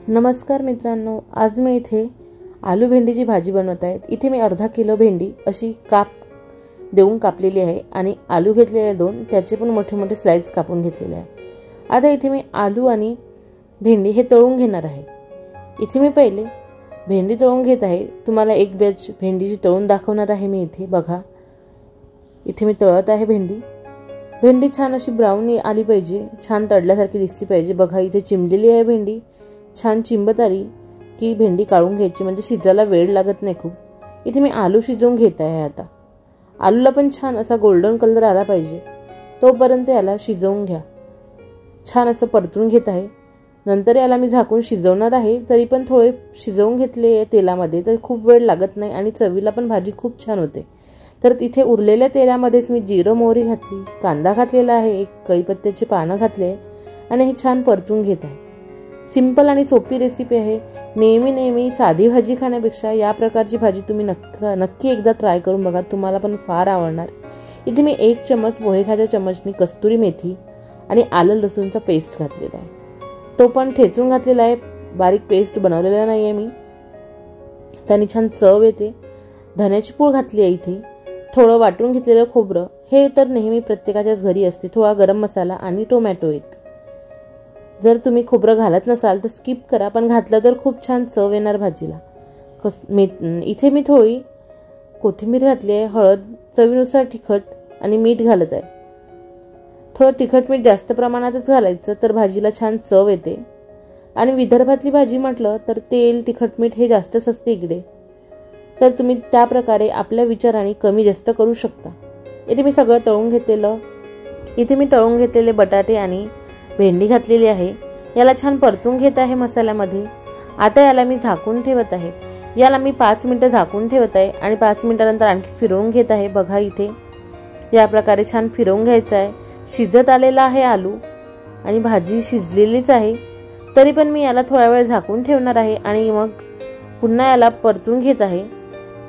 नमस्कार मित्रांनो, आज मी इथे आलू भेंडीची भाजी बनवत आहे। इथे मी अर्धा किलो भेंडी अशी काप देऊन कापलेली आहे आणि आलू घेतलेले 2, त्याचे पण मोठे मोठे स्लाइस कापून घेतलेले आहे। आता इथे मी आलू आणि भेंडी हे तळून घेणार आहे। इथे मी पहिले भेंडी तळून घेत आहे। तुम्हाला एक बॅच भेंडीची तळून दाखवणार आहे मी। इथे बघा, इथे मी तळत आहे भेंडी छान अशी ब्राउन आली पाहिजे, छान तळल्यासारखी दिसली पाहिजे। बघा, इथे चिमलेली आहे भेंडी, छान चिंबत आली की भेंडी काढून घ्यायची, म्हणजे शिजायला वेळ लागत नाही खूप। इथे मी आलू शिजवून घेत आहे। आता आलूला पण छान असा गोल्डन कलर आला पाहिजे, तोपर्यंत याला शिजवून घ्या। छान असं परतून घेत आहे। नंतर याला मी झाकून शिजवणार आहे। तरी पण थोडे शिजवून घेतले तेलामध्ये तर खूप वेळ लागत नाही आणि चवीला पण भाजी खूप छान होते। तर तिथे उरलेल्या तेलामध्येच मी जिरं मोहरी घातली, कांदा घातलेला आहे, एक कढीपत्त्याची पानं घातले आणि हे छान परतून घेत आहे। सिंपल आणि सोपी रेसिपी आहे। नेहमी साधी भाजी खाण्यापेक्षा या प्रकारची भाजी तुम्ही नक्की एकदा ट्राय करून बघा, तुम्हाला पण फार आवडणार। इथे मी 1 चमच पोहे खायच्या चमचनी कस्तुरी मेथी आणि आलं लसूणचा पेस्ट घातलेला आहे, तो पण ठेचून घातलेला आहे, बारीक पेस्ट बनवलेला नाही आहे मी, त्याने छान चव येते। धण्याची पूड घातली आहे, इथे थोडं वाटून घेतलेलं खोबरं, हे तर नेहमी प्रत्येकाच्याच घरी असते, थोडा गरम मसाला आणि टोमॅटो एक। जर तुम्ही खोबरं घालत नसाल तर स्किप करा, पण घातलं तर खूप छान चव येणार भाजीला। इथे मी थोडी कोथिंबीर घातली आहे, हळद, चवीनुसार तिखट आणि मीठ घालत आहे। थोडं तिखट मीठ जास्त प्रमाणातच घालायचं, तर भाजीला छान चव येते। आणि विदर्भातली भाजी म्हटलं तर तेल तिखट मीठ हे जास्तच असते इकडे, तर तुम्ही त्या प्रकारे आपल्या विचाराने कमी जास्त करू शकता। इथे मी सगळं तळून घेतलेलं, इथे मी तळून घेतलेले बटाटे आणि भेंडी घातलेली आहे, याला छान परतून घेत आहे मसाल्यामध्ये। आता याला मी झाकून ठेवत आहे। याला मी 5 मिनिटं झाकून ठेवत आहे आणि 5 मिनिटानंतर आणखी फिरवून घेत आहे। बघा, इथे या प्रकारे छान फिरवून घ्यायचं आहे। शिजत आलेला आहे आलू आणि भाजी शिजलेलीच आहे, तरी पण मी याला थोडा वेळ झाकून ठेवणार आहे आणि मग पुन्हा याला परतून घेत आहे।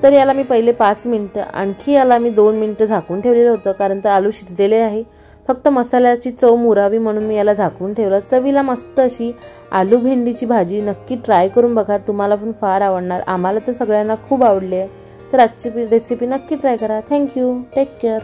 तर याला मी पहिले 5 मिनिटं, आणखी याला मी 2 मिनिटं झाकून ठेवलेलं होतं, कारण तर आलू शिजलेले आहे, फक्त मसाल्याची चव मुरावी म्हणून मी याला झाकून ठेवलं। चवीला मस्त अशी आलू भेंडीची भाजी नक्की ट्राय करून बघा, तुम्हाला पण फार आवडणार। आम्हाला तर सगळ्यांना खूप आवडली आहे, तर आजची रेसिपी नक्की ट्राय करा। Thank you, take care.